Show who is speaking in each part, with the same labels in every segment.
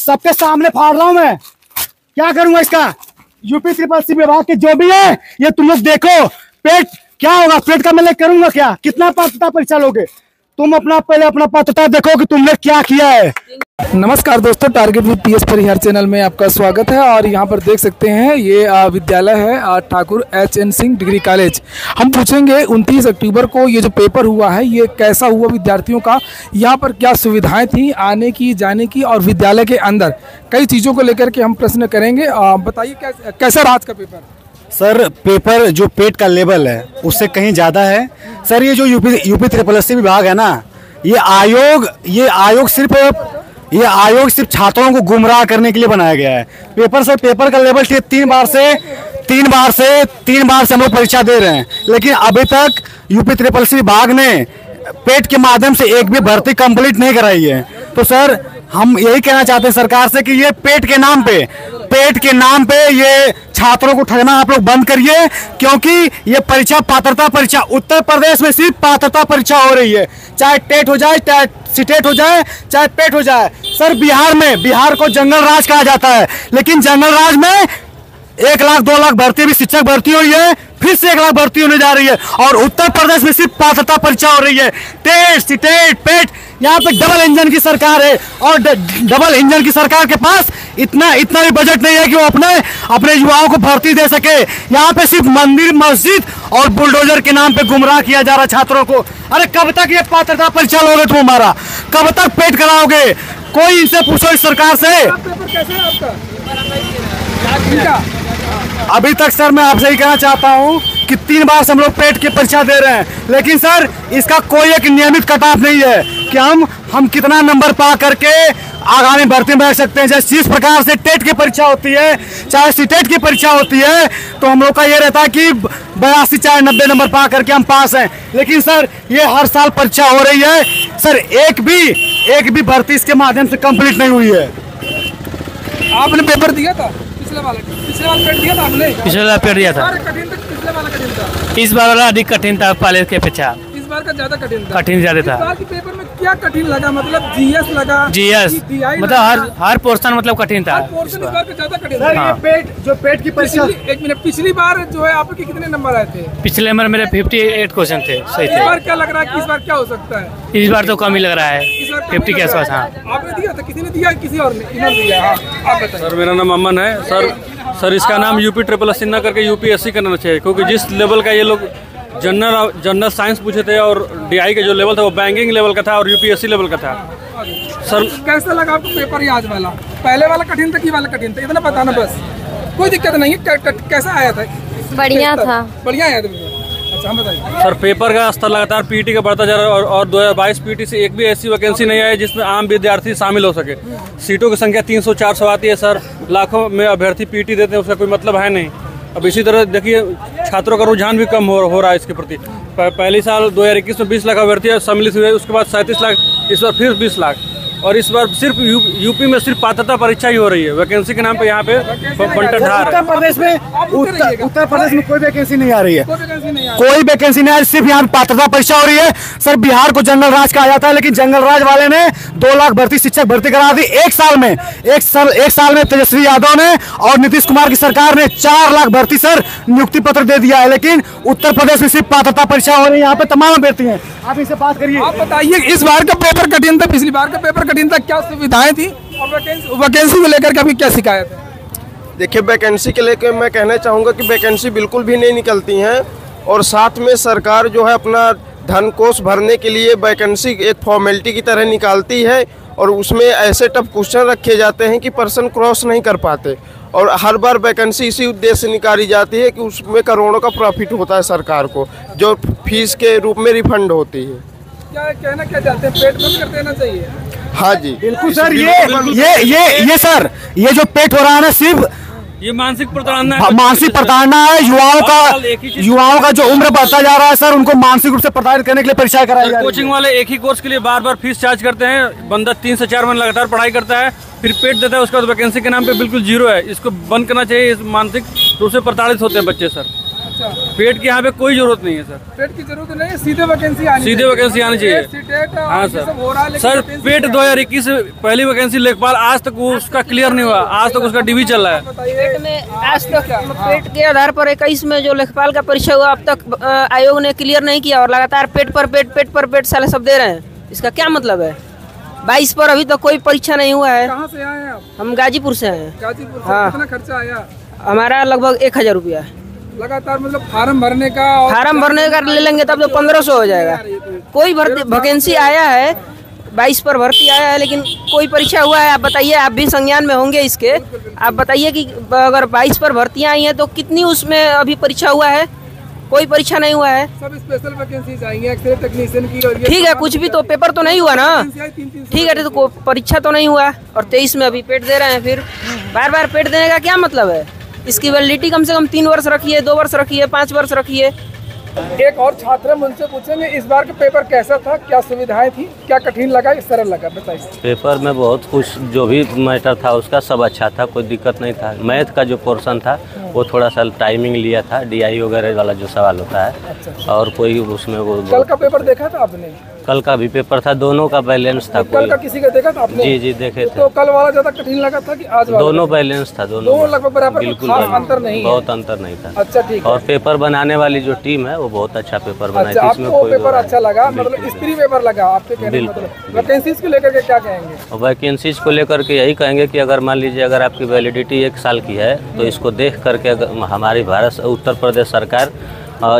Speaker 1: सबके सामने फाड़ रहा हूँ मैं। क्या करूंगा इसका? यूपी ट्रिपल सी विभाग के जो भी है ये तुम लोग देखो। पेट क्या होगा, पेट का मैं करूंगा क्या? कितना पात्रता परीक्षा लोगे तुम? पहले अपना पात्रता देखो कि तुमने क्या किया है।
Speaker 2: नमस्कार दोस्तों, target with PS Parihar channel में आपका स्वागत है। और यहाँ पर देख सकते हैं ये विद्यालय है Thakur H.N.. Singh degree college. हम पूछेंगे 29 अक्टूबर को ये जो पेपर हुआ है ये कैसा हुआ विद्यार्थियों का, यहाँ पर क्या सुविधाएं थी आने की जाने की, और विद्यालय के अंदर कई चीज़ों को लेकर के हम प्रश्न करेंगे। बताइए कैसा रहा आज का पेपर?
Speaker 1: सर पेपर जो पेट का लेवल है उससे कहीं ज़्यादा है सर। ये जो यूपी ट्रिपल सी विभाग है ना, ये आयोग सिर्फ छात्रों को गुमराह करने के लिए बनाया गया है। पेपर का लेवल तीन बार से हम लोग परीक्षा दे रहे हैं, लेकिन अभी तक यूपी ट्रिपल सी विभाग ने पेट के माध्यम से एक भी भर्ती कंप्लीट नहीं कराई है। तो सर हम यही कहना चाहते हैं सरकार से कि ये पेट के नाम पे ये छात्रों को ठगना आप लोग बंद करिए, क्योंकि ये परीक्षा पात्रता परीक्षा उत्तर प्रदेश में सिर्फ पात्रता परीक्षा हो रही है। चाहे टेट हो जाए, चाहे सीटेट हो जाए, चाहे पेट हो जाए। सर बिहार को जंगल राज कहा जाता है, लेकिन जंगल राज में 1 लाख 2 लाख भर्ती भी शिक्षक भर्ती हुई है, फिर से 1 लाख भर्ती होने जा रही है। और उत्तर प्रदेश में सिर्फ पात्रता परीक्षा हो रही है। टेट सीटेट पेट, यहाँ पे डबल इंजन की सरकार है, और डबल इंजन की सरकार के पास इतना भी बजट नहीं है कि वो अपने युवाओं को भर्ती दे सके। यहाँ पे सिर्फ मंदिर मस्जिद और बुलडोजर के नाम पे गुमराह किया जा रहा छात्रों को। अरे कब तक ये पात्रता परीक्षा लोगे तुम हमारा? कब तक पेट कराओगे? कोई इनसे पूछो इस सरकार से।
Speaker 2: पेपर कैसा है आपका?
Speaker 1: अभी तक सर मैं आपसे ही कहना चाहता हूँ कि 3 बार से हम लोग पेट की परीक्षा दे रहे हैं, लेकिन सर इसका कोई एक नियमित कट ऑफ नहीं है कि हम कितना नंबर पा करके आगामी भर्ती में बैठ सकते हैं। जैसे जिस प्रकार से टेट की परीक्षा होती है, चाहे सीटेट की परीक्षा होती है, तो हम लोग का ये रहता है कि 82 चाहे 90 नंबर पा करके हम पास हैं। लेकिन सर ये हर साल परीक्षा हो रही है सर, एक भी भर्ती इसके माध्यम से कंप्लीट नहीं हुई है।
Speaker 2: आपने पेपर दिया था पिछले वाला पेपर दिया था आपने?
Speaker 3: पिछले वाला पेपर दिया था।
Speaker 2: कठिन था पिछले वाला कठिन था?
Speaker 3: इस बार वाला अधिक कठिन था पहले के अपेक्षा।
Speaker 2: इस बार का ज्यादा कठिन था?
Speaker 3: कठिन ज्यादा था।
Speaker 2: इस बार के पेपर में क्या कठिन लगा? मतलब जीएस लगा?
Speaker 3: जीएस मतलब हर पोर्शन मतलब कठिन था।
Speaker 2: पोर्शन इस बार का ज्यादा कठिन
Speaker 1: था।
Speaker 2: हाँ।
Speaker 1: ये पेट की परीक्षा,
Speaker 2: एक मिनट, पिछली बार जो है आपके कितने नंबर आए थे?
Speaker 3: पिछले बार मेरे 58 क्वेश्चन थे, सही थे।
Speaker 2: इस बार क्या लग रहा है कि इस बार क्या हो सकता है?
Speaker 3: इस बार तो कम ही लग रहा है, 50 के आसपास। हाँ,
Speaker 2: आपने दिया था? किसी ने दिया? किसी और ने दिया? आप बताइए।
Speaker 4: सर मेरा नाम अमन है। सर इसका नाम यूपी ट्रिपल एस ना करके यूपीएससी करना चाहिए, क्योंकि जिस लेवल का ये लोग जनरल साइंस पूछे थे और डीआई का जो लेवल था वो बैंकिंग लेवल का था और यूपीएससी लेवल का था।
Speaker 2: सर कैसा लगा आपको पेपर ये आज वाला? पहले वाला कठिन था कि वाला कठिन था? इतना बताना बस, कोई दिक्कत नहीं है। कैसा आया था?
Speaker 5: बढ़िया था।
Speaker 2: बढ़िया आया था। अच्छा हम बताइए।
Speaker 4: सर पेपर का स्तर लगातार पीटी का बढ़ता जा रहा है और 2022 पीटी से एक भी ऐसी वैकेंसी नहीं आई जिसमें आम विद्यार्थी शामिल हो सके। सीटों की संख्या 300-400 आती है सर, लाखों में अभ्यर्थी पीटी देते हैं, उसका कोई मतलब है नहीं। अब इसी तरह देखिए छात्रों का रुझान भी कम हो रहा है इसके प्रति। पहले साल 2021 में 20 लाख अभ्यर्थी सम्मिलित हुए, उसके बाद 37 लाख, इस बार फिर 20 लाख। और इस बार सिर्फ यूपी में सिर्फ पात्रता परीक्षा ही हो रही है, वैकेंसी के नाम पे यहाँ पे बंटरधार है।
Speaker 1: उत्तर प्रदेश में कोई वैकेंसी नहीं आ रही है, कोई वैकेंसी नहीं आ रही, सिर्फ यहाँ पे पात्रता परीक्षा हो रही है। सर बिहार को जंगल राज कहा जाता है, लेकिन जंगल राज वाले ने 2 लाख भर्ती शिक्षक भर्ती करा दी एक साल में। तेजस्वी यादव ने और नीतीश कुमार की सरकार ने 4 लाख भर्ती सर नियुक्ति पत्र दे दिया है, लेकिन उत्तर प्रदेश में सिर्फ पात्रता परीक्षा हो रही है। यहाँ पे तमाम अभ्यर्थी हैं, आप इनसे बात करिए।
Speaker 2: आप बताइए इस बार का पेपर कठिन था, पिछली बार का पेपर कठिन था, क्या सुविधाएं थी और वैकेंसी को लेकर के अभी क्या शिकायत है?
Speaker 6: देखिए वैकेंसी के लेकर मैं कहना चाहूँगा कि वैकेंसी बिल्कुल भी नहीं निकलती हैं, और साथ में सरकार जो है अपना धन कोष भरने के लिए वैकेंसी एक फॉर्मेलिटी की तरह निकालती है, और उसमें ऐसे टफ क्वेश्चन रखे जाते हैं कि पर्सन क्रॉस नहीं कर पाते। और हर बार वैकेंसी इसी उद्देश्य से निकाली जाती है कि उसमें करोड़ों का प्रॉफिट होता है सरकार को, जो फीस के रूप में रिफंड होती है।
Speaker 2: क्या कहना क्या चाहते हैं? पेट बंद कर देना चाहिए?
Speaker 6: हाँ जी
Speaker 1: बिल्कुल सर। ये सर ये जो पेट हो रहा है ना, सिर्फ
Speaker 4: ये मानसिक प्रताड़ना
Speaker 1: है। युवाओं का जो उम्र बढ़ता जा रहा है सर, उनको मानसिक रूप से प्रताड़ित करने के लिए परीक्षाएं कराई जा रही है।
Speaker 4: कोचिंग वाले एक ही कोर्स के लिए बार फीस चार्ज करते हैं। बंदा 3 से 4 महीने लगातार पढ़ाई करता है, फिर पेट देता है, उसके बाद वैकेंसी के नाम पे बिल्कुल जीरो है। इसको बंद करना चाहिए, मानसिक रूप से प्रताड़ित होते हैं बच्चे सर। पेट की यहाँ पे कोई जरूरत नहीं है सर।
Speaker 2: पेट की जरूरत नहीं है, सीधे वैकेंसी आनी चाहिए।
Speaker 4: हाँ सर पेट 2021 से पहली वैकेंसी लेखपाल आज तक वो उसका क्लियर नहीं हुआ, आज तक उसका डीवी चल रहा है।
Speaker 5: पेट में आज तक पेट के आधार पर 21 में जो लेखपाल का परीक्षा हुआ अब तक आयोग ने क्लियर नहीं किया और लगातार पेट पर पेट साले सब दे रहे हैं। इसका क्या मतलब है? 22 पर अभी तक कोई परीक्षा नहीं हुआ है।
Speaker 2: कहाँ से आए हैं आप?
Speaker 5: हम गाजीपुर से हैं।
Speaker 2: गाजीपुर से।
Speaker 5: हाँ।
Speaker 2: कितना खर्चा आया?
Speaker 5: हमारा लगभग 1000 रुपया
Speaker 2: लगातार, मतलब फार्म भरने का
Speaker 5: फार्म भरने का ले लेंगे तब तो 1500 हो जाएगा। कोई भर्ती वैकेंसी आया है, 22 पर भर्ती आया है, लेकिन कोई परीक्षा हुआ है? आप बताइए, आप भी संज्ञान में होंगे इसके। आप बताइए कि अगर 22 पर भर्तियां आई हैं तो कितनी उसमें अभी परीक्षा हुआ है? कोई परीक्षा नहीं हुआ है।
Speaker 2: सब स्पेशल वैकेंसी चाहिए, एक्सरे टेक्नीशियन की। और
Speaker 5: ठीक है, कुछ भी तो पेपर तो नहीं हुआ ना। ठीक है, तो परीक्षा तो नहीं हुआ और 23 में अभी पेट दे रहे हैं। फिर बार बार पेट देने का क्या मतलब है? इसकी वैलिडिटी कम से कम 3 वर्ष रखिए, 2 वर्ष रखिए, 5 वर्ष रखिए।
Speaker 2: एक और छात्र हम उनसे पूछेंगे इस बार का पेपर कैसा था, क्या सुविधाएं थी, क्या कठिन लगा, सरल लगा, बताइए।
Speaker 7: पेपर में बहुत कुछ जो भी मैटर था उसका सब अच्छा था, कोई दिक्कत नहीं था। मैथ का जो पोर्शन था वो थोड़ा सा टाइमिंग लिया था, DI वगैरह वाला जो सवाल होता है। अच्छा। और कोई उसमें वो
Speaker 2: कल का पेपर देखा था आपने?
Speaker 7: कल का भी पेपर था, दोनों का बैलेंस था।
Speaker 2: कल का किसी का देखा था आपने?
Speaker 7: जी देखे थे।
Speaker 2: तो कल वाला ज्यादा कठिन लगा था कि आज वाला?
Speaker 7: दोनों बैलेंस था, दोनों
Speaker 2: लगभग बराबर,
Speaker 7: बिल्कुल
Speaker 2: अंतर नहीं,
Speaker 7: बहुत अंतर नहीं था।
Speaker 2: अच्छा ठीक है।
Speaker 7: और पेपर बनाने वाली जो टीम है वो बहुत अच्छा पेपर बनाई थी। इसमें
Speaker 2: आपको पेपर अच्छा लगा, मतलब स्त्री पेपर लगा आपके कहने का मतलब। वैकेंसीज को लेकर के क्या कहेंगे?
Speaker 7: वैकेंसीज को लेकर के यही कहेंगे कि अगर मान लीजिए अगर आपकी वैलिडिटी 1 साल की है तो इसको देख करके हमारी उत्तर प्रदेश सरकार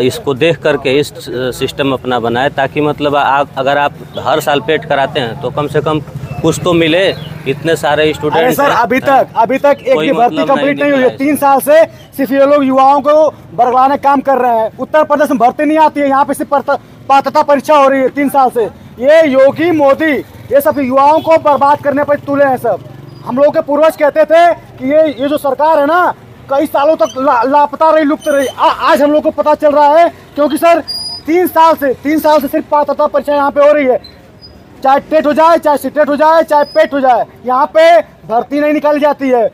Speaker 7: इसको देख करके इस सिस्टम अपना बनाए, ताकि मतलब अगर आप हर साल पेट कराते हैं तो कम से कम कुछ तो मिले। इतने सारे स्टूडेंट
Speaker 1: सर अभी तक एक भी भर्ती कंप्लीट नहीं हुई है। 3 साल से सिर्फ ये लोग युवाओं को बरगलाने काम कर रहे हैं। उत्तर प्रदेश में भर्ती नहीं आती है, यहाँ पे सिर्फ पात्रता परीक्षा हो रही है 3 साल से। ये योगी मोदी ये सब युवाओं को बर्बाद करने पर तुले हैं सब। हम लोग के पूर्वज कहते थे कि ये जो सरकार है ना कई सालों तक लापता रही, लुप्त रही। आज हम लोग को पता चल रहा है, क्योंकि सर 3 साल से सिर्फ पात्रता परीक्षा यहाँ पे हो रही है। चाहे टेट हो जाए, चाहे सीटेट हो जाए, चाहे पेट हो जाए, यहाँ पे भर्ती नहीं निकाली जाती है।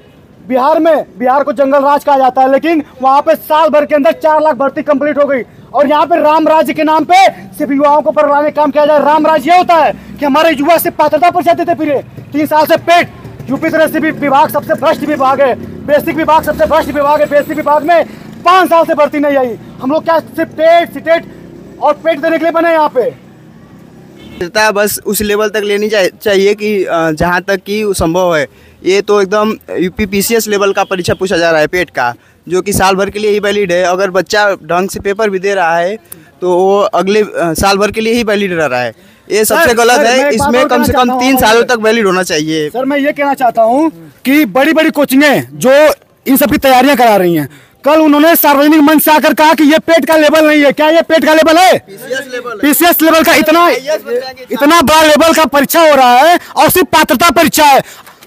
Speaker 1: बिहार को जंगल राज कहा जाता है, लेकिन वहाँ पे साल भर के अंदर 4 लाख भर्ती कंप्लीट हो गई। और यहाँ पे राम राज्य के नाम पे सिर्फ युवाओं को बरगलाने काम किया जाए। राम राज्य ये होता है कि हमारे युवा सिर्फ पात्रता परीक्षा देते फिरे। 3 साल से पेट, यूपी तरह विभाग सबसे भ्रष्ट विभाग है, बेसिक विभाग सबसे भ्रष्ट विभाग है। बेसिक विभाग में 5 साल से भर्ती नहीं आई। हम लोग क्या सिर्फ टेट, सीटेट और पेट देने के लिए बने यहाँ पे?
Speaker 8: बस उस लेवल तक लेनी चाहिए कि जहाँ तक कि संभव है। ये तो एकदम यूपी PCS लेवल का परीक्षा पूछा जा रहा है पेट का, जो कि साल भर के लिए ही वैलिड है। अगर बच्चा ढंग से पेपर भी दे रहा है तो वो अगले साल भर के लिए ही वैलिड रह रहा है। ये सबसे गलत है। इसमें कम से कम 3 सालों तक वैलिड होना चाहिए।
Speaker 1: सर मैं ये कहना चाहता हूँ कि बड़ी बड़ी कोचिंगें जो इन सब की तैयारियां करा रही हैं, कल उन्होंने सार्वजनिक मंच से आकर कहा कि ये पेट का लेवल नहीं है। क्या ये पेट का लेवल है? PCS लेवल का इतना बड़ा लेवल का परीक्षा हो रहा है और सिर्फ पात्रता परीक्षा है।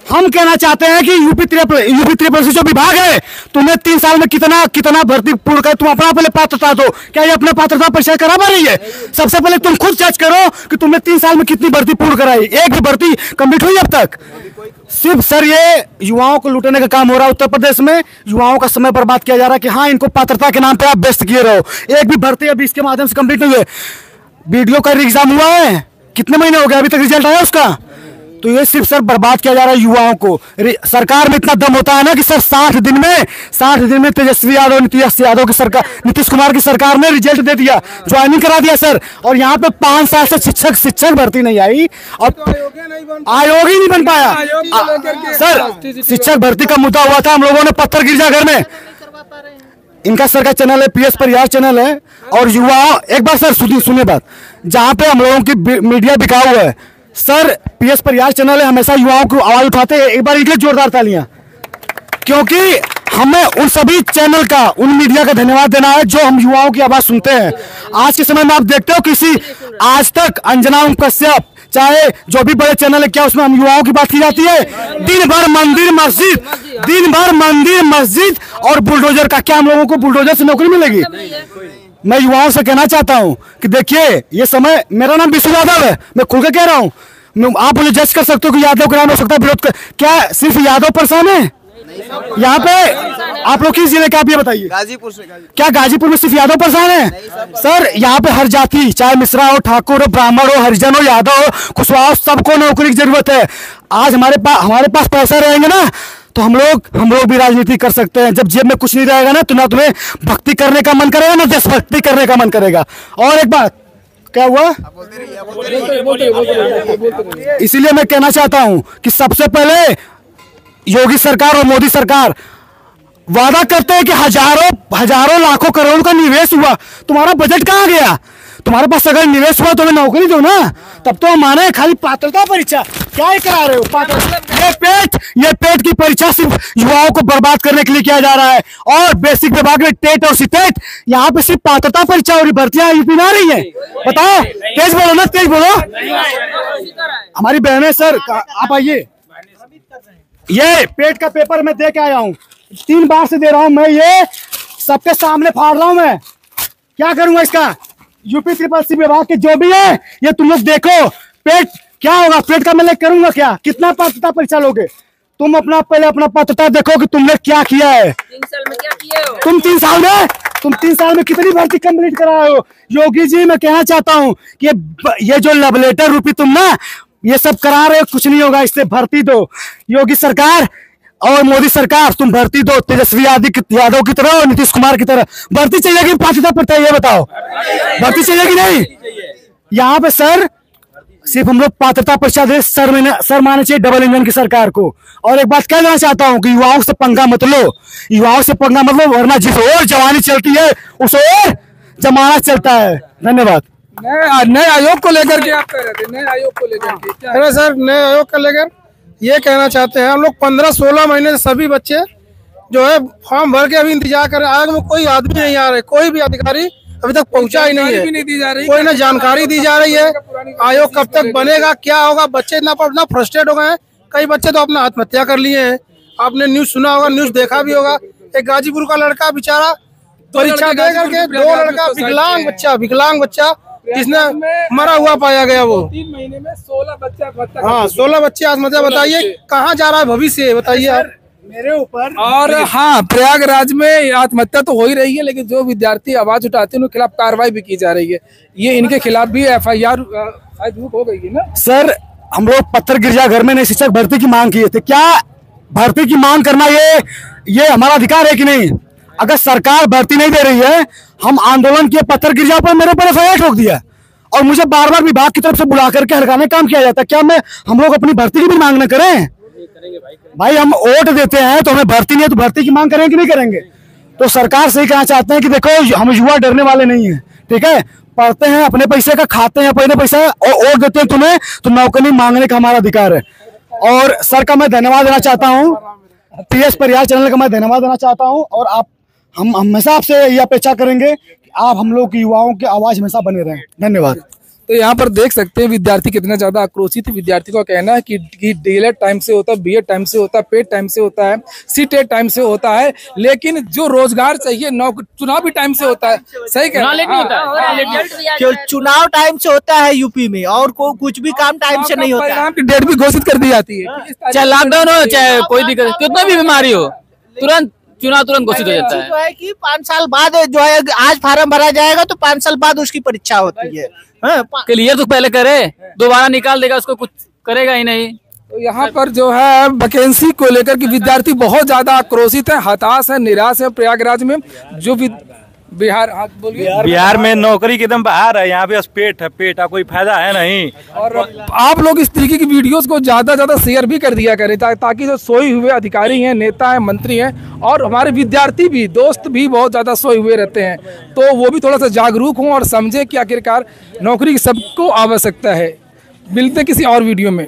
Speaker 1: हम कहना चाहते हैं कि यूपी ट्रिपल सी जो विभाग है, तुम्हें 3 साल में कितना भर्ती पूर्ण कर, तुम अपना पहले पात्रता दो। क्या ये अपने पात्रता परीक्षा करा पा रही है? सबसे पहले तुम खुद जज करो कि तुमने 3 साल में कितनी भर्ती पूर्ण कराई। एक भी भर्ती कंप्लीट हुई अब तक? सिर्फ सर ये युवाओं को लूटने का काम हो रहा है। उत्तर प्रदेश में युवाओं का समय बर्बाद किया जा रहा है कि हाँ इनको पात्रता के नाम पे आप व्यस्त किए रहो। एक भी भर्ती अभी इसके माध्यम से कंप्लीट नहीं हुई। वीडियो का एग्जाम हुआ है, कितने महीने हो गए, अभी तक रिजल्ट आया उसका? तो ये सिर्फ सर बर्बाद किया जा रहा है युवाओं को। सरकार में इतना दम होता है ना कि सर 60 दिन में तेजस्वी यादव, नीतीश कुमार की सरकार ने रिजल्ट दे दिया, ज्वाइनिंग करा दिया सर। और यहाँ पे 5 साल से शिक्षक भर्ती नहीं आई और आयोग ही नहीं बन पाया। सर शिक्षक भर्ती का मुद्दा हुआ था, हम लोगों ने पत्थर गिरजा घर में। इनका सर का चैनल है, PS परिहार चैनल है। और युवा एक बार सर सुनिए बात, जहाँ पे हम लोगों की मीडिया बिकाऊ है सर, PS परिहार चैनल है, हमेशा युवाओं को आवाज उठाते हैं। एक बार इनके जोरदार तालियां, क्योंकि हमें उन सभी चैनल का, उन मीडिया का धन्यवाद देना है जो हम युवाओं की आवाज सुनते हैं। आज के समय में आप देखते हो किसी आज तक अंजना कश्यप, चाहे जो भी बड़े चैनल है, क्या उसमें हम युवाओं की बात की जाती है? दिन भर मंदिर मस्जिद और बुलडोजर का। क्या हम लोगों को बुलडोजर से नौकरी मिलेगी? मैं युवाओं से कहना चाहता हूं कि देखिए ये समय, मेरा नाम विष्णु यादव है, मैं खुल के कह रहा हूं। आप मुझे जज कर सकते हो कि यादव का नाम हो सकता है विरोध कर। क्या सिर्फ यादव परेशान है? यहाँ पे आप लोग किस जिले के, आप ये बताइए।
Speaker 8: गाजीपुर से।
Speaker 1: क्या गाजीपुर में सिर्फ यादव परेशान है? सर यहाँ पे हर जाति, चाहे मिश्रा हो, ठाकुर हो, ब्राह्मण हो, हरिजन हो, यादव हो, कुशवाहा हो, सबको नौकरी की जरूरत है। आज हमारे पास पैसा रहेंगे ना तो हम लोग भी राजनीति कर सकते हैं। जब जेब में कुछ नहीं रहेगा ना तो ना तुम्हें भक्ति करने का मन करेगा ना देशभक्ति करने का मन करेगा। और एक बात, क्या हुआ? इसीलिए मैं कहना चाहता हूं कि सबसे पहले योगी सरकार और मोदी सरकार वादा करते हैं कि हजारों लाखों करोड़ का निवेश हुआ, तुम्हारा बजट कहाँ गया? तुम्हारे पास अगर निवेश हुआ तो हमें नौकरी दो ना, तब तो माने खाली पात्रता परीक्षा क्या ही करा रहे हो? ये पेट की परीक्षा सिर्फ युवाओं को बर्बाद करने के लिए किया जा रहा है। और बेसिक विभाग में टेट और सीटेट, यहाँ पे सिर्फ पात्रता परीक्षा और भर्तियां यूपी में आ रही है। बताओ, तेज बोलो ना, तेज बोलो। हमारी बहनें, सर आप आइए। ये पेट का पेपर मैं दे के आया हूँ, 3 बार से दे रहा हूँ मैं, ये सबके सामने फाड़ रहा हूँ मैं। क्या करूंगा इसका? यूपी ट्रिपल विभाग के जो भी है ये तुम लोग देखो। पेट क्या होगा, पेट का मैं करूंगा क्या? कितना पात्रता परीक्षा लोगे तुम? पहले अपना पात्रता देखो कि तुमने क्या किया है।
Speaker 5: 3 साल में क्या किए हो?
Speaker 1: तुम 3 साल में कितनी भर्ती कंप्लीट कराए हो? योगी जी मैं कहना चाहता हूँ कि ये जो लव लेटर रूपी तुम ना ये सब करा रहे हो, कुछ नहीं होगा इससे। भर्ती दो, योगी सरकार और मोदी सरकार, तुम भर्ती दो। तेजस्वी यादव की तरह और नीतीश कुमार की तरह भर्ती चाहिए। पात्रता पड़ता है, ये बताओ, भर्ती चाहिए कि नहीं? यहाँ पे सर सिर्फ हम लोग पात्रता परीक्षा दे, सर माने चाहिए डबल इंजन की सरकार को। और एक बात कहना चाहता हूँ कि युवाओं से पंगा मत लो, वरना जिस ओर जवानी चलती है उस ओर जमाना चलता है। धन्यवाद।
Speaker 2: नए आयोग को लेकर के आप कह रहे थे, नए आयोग को लेकर के
Speaker 9: अरे सर, नए आयोग को लेकर ये कहना चाहते हैं, हम लोग 15-16 महीने से सभी बच्चे जो है फॉर्म भर के अभी इंतजार कर रहे हैं। आयोग में कोई आदमी नहीं आ रहे, कोई भी अधिकारी अभी तक पहुंचा ही नहीं है, कोई ना जानकारी दी जा रही है। आयोग कब तक बनेगा, क्या होगा? बच्चे इतना फ्रस्ट्रेट हो गए हैं, कई बच्चे तो अपना आत्महत्या कर लिए हैं। आपने न्यूज सुना होगा, न्यूज देखा भी होगा। एक गाजीपुर का लड़का बेचारा परीक्षा दे करके, 2 लड़का विकलांग बच्चा जिसने मरा हुआ पाया गया, वो
Speaker 2: 3 महीने में 16 बच्चे।
Speaker 9: हाँ, 16 बच्चे आत्महत्या। बताइए कहाँ जा रहा है भविष्य, बताइए आप
Speaker 1: मेरे ऊपर।
Speaker 2: और हाँ, प्रयागराज में आत्महत्या तो हो ही रही है, लेकिन जो विद्यार्थी आवाज उठाते हैं उनके खिलाफ कार्रवाई भी की जा रही है। ये इनके खिलाफ भी FIR हो गई है ना।
Speaker 1: सर हम लोग पत्थर गिरजाघर में नए शिक्षक भर्ती की मांग किए थे। क्या भर्ती की मांग करना ये हमारा अधिकार है कि नहीं? अगर सरकार भर्ती नहीं दे रही है, हम आंदोलन किए पत्थर गिरजा पर, मेरे ऊपर FIR ठोक दिया और मुझे बार विभाग की तरफ से बुला करके हड़काने काम किया जाता है। क्या हम लोग अपनी भर्ती की भी मांग न करें? भाई हम वोट देते हैं तो हमें भर्ती नहीं है तो भर्ती की मांग करेंगे कि नहीं करेंगे? तो सरकार से ही कहना चाहते हैं कि देखो हम युवा डरने वाले नहीं है, ठीक है? पढ़ते हैं, अपने पैसे का खाते हैं, अपने पैसा और वोट देते हैं तुम्हें, तो नौकरी मांगने का हमारा अधिकार है। और सर का मैं धन्यवाद देना चाहता हूँ, PS परिहार चैनल का मैं धन्यवाद देना चाहता हूँ। और हम हमेशा आपसे ये अपेक्षा करेंगे कि आप हम लोग की युवाओं की आवाज हमेशा बने रहें। धन्यवाद।
Speaker 2: तो यहाँ पर देख सकते हैं विद्यार्थी कितना ज्यादा आक्रोशित है। विद्यार्थी का कहना है कि DLED टाइम से होता है, BEd टाइम से होता है, पेट टाइम से होता है, CTET टाइम से होता है, लेकिन जो रोजगार चाहिए चुनाव भी टाइम से होता है। सही कह रहे हैं,
Speaker 10: चुनाव टाइम से होता है यूपी में, और कुछ भी काम टाइम से नहीं होता।
Speaker 2: परिणाम की डेट भी घोषित कर दी जाती है,
Speaker 3: चाहे लॉकडाउन हो चाहे कोई दिक्कत, कितना भी बीमारी हो, तुरंत चुनाव घोषित हो जाता है।
Speaker 10: जो है कि 5 साल बाद जो है, आज फार्म भरा जाएगा तो 5 साल बाद उसकी परीक्षा होती है।
Speaker 3: क्लियर तो पहले करे, दोबारा निकाल देगा उसको, कुछ करेगा ही नहीं।
Speaker 2: तो यहाँ पर जो है वैकेंसी को लेकर के विद्यार्थी बहुत ज्यादा आक्रोशित है, हताश है, निराश है। प्रयागराज में जो
Speaker 11: बिहार में नौकरी की एकदम बाहर है, यहाँ पे बस पेट है, पेट का कोई फायदा है नहीं।
Speaker 2: और आप लोग इस तरीके की वीडियोस को ज्यादा शेयर भी कर दिया करें, ताकि जो सोए हुए अधिकारी हैं, नेता हैं, मंत्री हैं और हमारे विद्यार्थी भी, दोस्त भी बहुत ज्यादा सोए हुए रहते हैं, तो वो भी थोड़ा सा जागरूक हों और समझे कि आखिरकार नौकरी की सबको आवश्यकता है। मिलते किसी और वीडियो में।